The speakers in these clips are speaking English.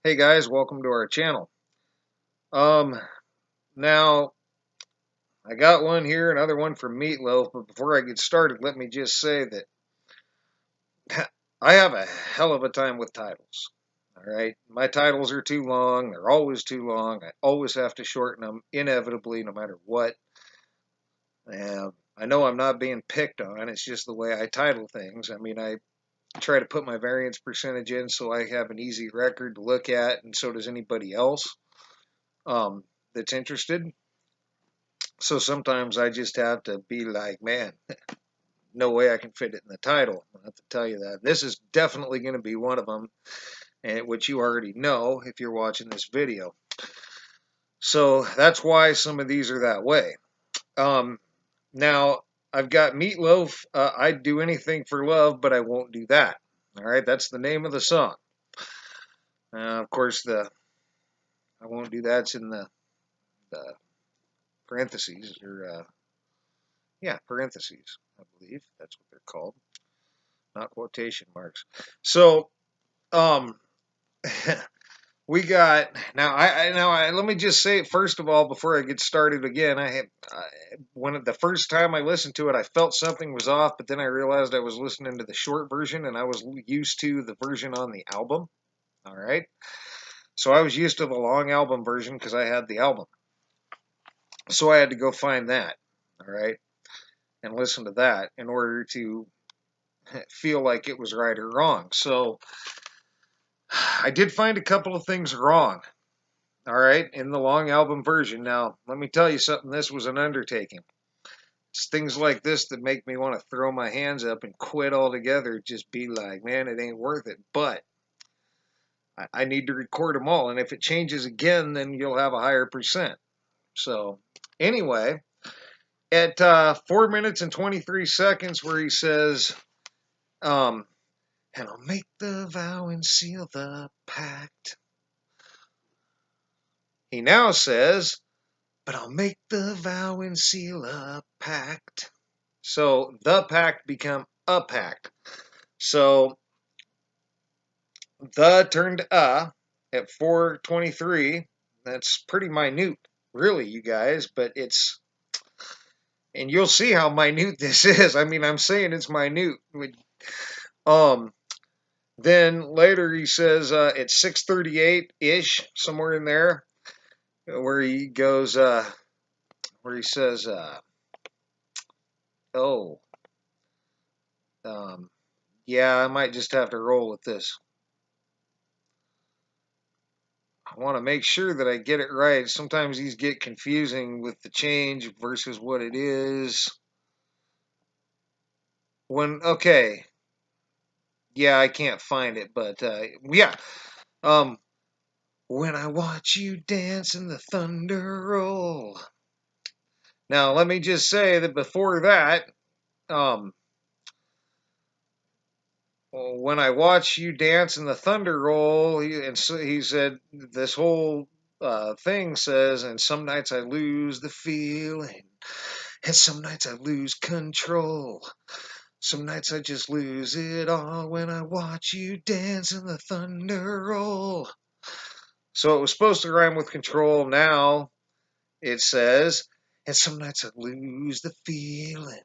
Hey guys, welcome to our channel. Um, Now I got one here, another one from Meatloaf, but before I get started, let me just say that I have a hell of a time with titles. All right, my titles are too long, they're always too long. I always have to shorten them, inevitably, no matter what. I know I'm not being picked on, it's just the way I title things. I mean, I try to put my variance percentage in so I have an easy record to look at, and so does anybody else that's interested. So sometimes I just have to be like, man, no way I can fit it in the title. I have to tell you that. This is definitely going to be one of them, and which you already know if you're watching this video. So that's why some of these are that way. Um, Now, I've got Meatloaf. I'd do anything for love, but I won't do that. All right, that's the name of the song. Of course, the I won't do that's in the parentheses, or yeah, parentheses, I believe that's what they're called, not quotation marks. So, um, we got let me just say first of all before I get started again. When the first time I listened to it, I felt something was off, but then I realized I was listening to the short version and I was used to the version on the album. All right, so I was used to the long album version because I had the album, so I had to go find that. All right, and listen to that in order to feel like it was right or wrong. So I did find a couple of things wrong, all right, in the long album version. Now, let me tell you something, this was an undertaking. It's things like this that make me want to throw my hands up and quit altogether, just be like, man, it ain't worth it. But I need to record them all, and if it changes again, then you'll have a higher percent. So, anyway, at 4 minutes and 23 seconds, where he says, um, and I'll make the vow and seal the pact. He now says, but I'll make the vow and seal a pact. So the pact become a pact. So the turned at 423. That's pretty minute, really, you guys, but it's, and you'll see how minute this is. I mean, I'm saying it's minute. Um, then later he says it's 638 ish, somewhere in there, where he goes, where he says, oh, um, yeah, I might just have to roll with this. I want to make sure that I get it right. Sometimes these get confusing with the change versus what it is. Okay, yeah, I can't find it, but yeah. Um, when I watch you dance in the thunder roll. Now, let me just say that before that, um, when I watch you dance in the thunder roll, he said this whole thing says, and some nights I lose the feeling, and some nights I lose control. Some nights I just lose it all when I watch you dance in the thunder roll. So it was supposed to rhyme with control. Now it says, and some nights I lose the feeling,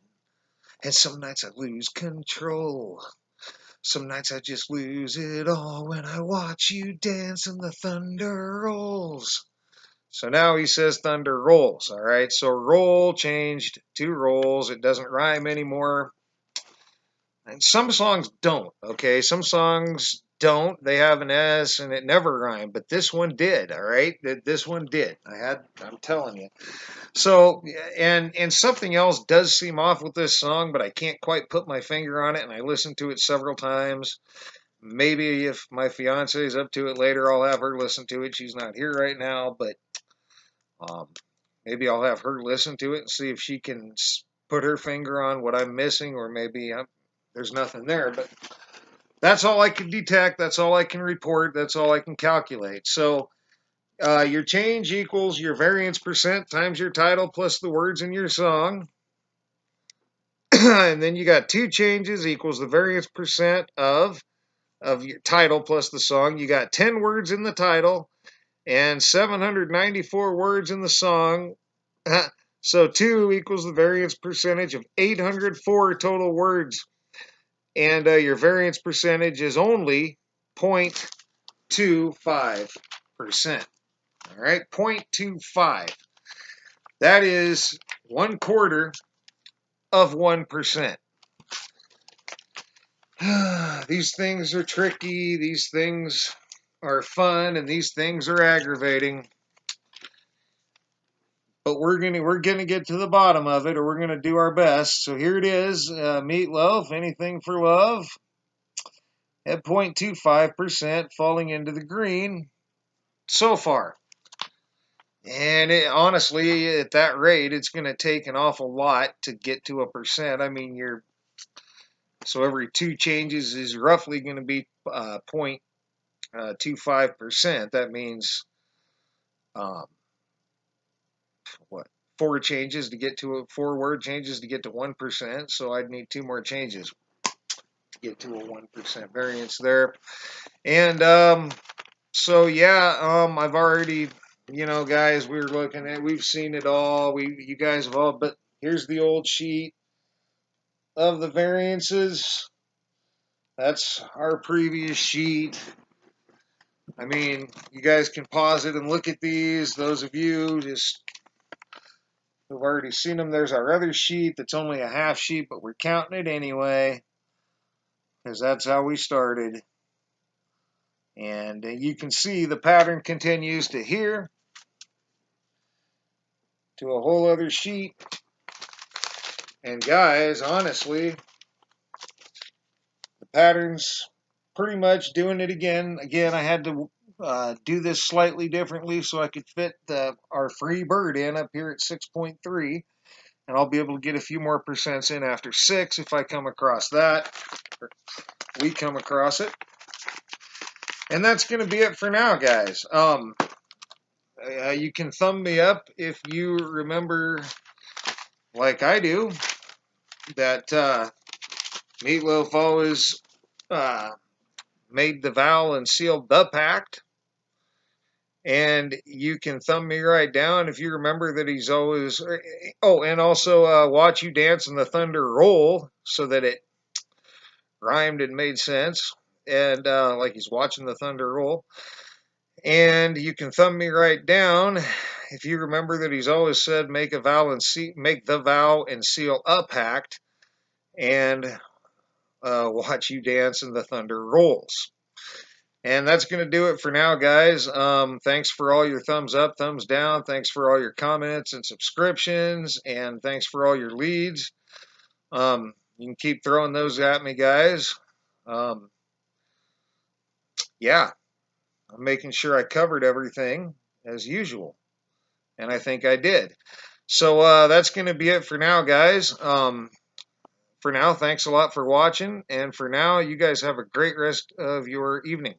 and some nights I lose control. Some nights I just lose it all when I watch you dance in the thunder rolls. So now he says thunder rolls, all right? So roll changed to rolls. It doesn't rhyme anymore. And some songs don't, okay? Some songs don't. They have an S and it never rhymed, but this one did, all right? This one did. I'm telling you. So, and something else does seem off with this song, but I can't quite put my finger on it, and I listened to it several times. Maybe if my fiance is up to it later, I'll have her listen to it. She's not here right now, but um, maybe I'll have her listen to it and see if she can put her finger on what I'm missing, or maybe there's nothing there. But that's all I can detect. That's all I can report. That's all I can calculate. So your change equals your variance percent times your title plus the words in your song. And then you got two changes equals the variance percent of of your title plus the song. You got 10 words in the title and 794 words in the song. So 2 equals the variance percentage of 804 total words. And your variance percentage is only 0.25%. All right, 0.25. That is 1/4 of 1%. These things are tricky, these things are fun, and these things are aggravating. But we're gonna get to the bottom of it, or we're gonna do our best. So here it is, Meatloaf, Anything for Love, at 0.25%, falling into the green so far. And honestly, at that rate, it's going to take an awful lot to get to a percent. I mean, so every 2 changes is roughly going to be 0.25%. That means what? 4 changes to get to 4 word changes to get to 1%. So I'd need 2 more changes to get to a 1% variance there. And so yeah, I've already, guys, we've seen it all. You guys have all, but here's the old sheet of the variances. That's our previous sheet. I mean, you guys can pause it and look at these. Those of you just who've already seen them, there's our other sheet that's only a half sheet, but we're counting it anyway because that's how we started. And you can see the pattern continues to here, to a whole other sheet. And guys, honestly, the pattern's pretty much doing it again. Again, I had to do this slightly differently so I could fit our free bird in up here at 6.3. And I'll be able to get a few more percents in after 6 if I come across that. Or we come across it. And that's going to be it for now, guys. You can thumb me up if you remember, like I do, that Meatloaf always made the vow and sealed the pact. And you can thumb me right down if you remember that he's always... Oh, and also watch you dance in the thunder roll so that it rhymed and made sense. And like he's watching the thunder roll. And you can thumb me right down if you remember that he's always said make the vow and seal a pact. And watch you dance in the thunder rolls. And that's going to do it for now, guys. Thanks for all your thumbs up, thumbs down. Thanks for all your comments and subscriptions. And thanks for all your leads. You can keep throwing those at me, guys. Yeah, I'm making sure I covered everything as usual. And I think I did. So that's going to be it for now, guys. For now, thanks a lot for watching. And for now, you guys have a great rest of your evening.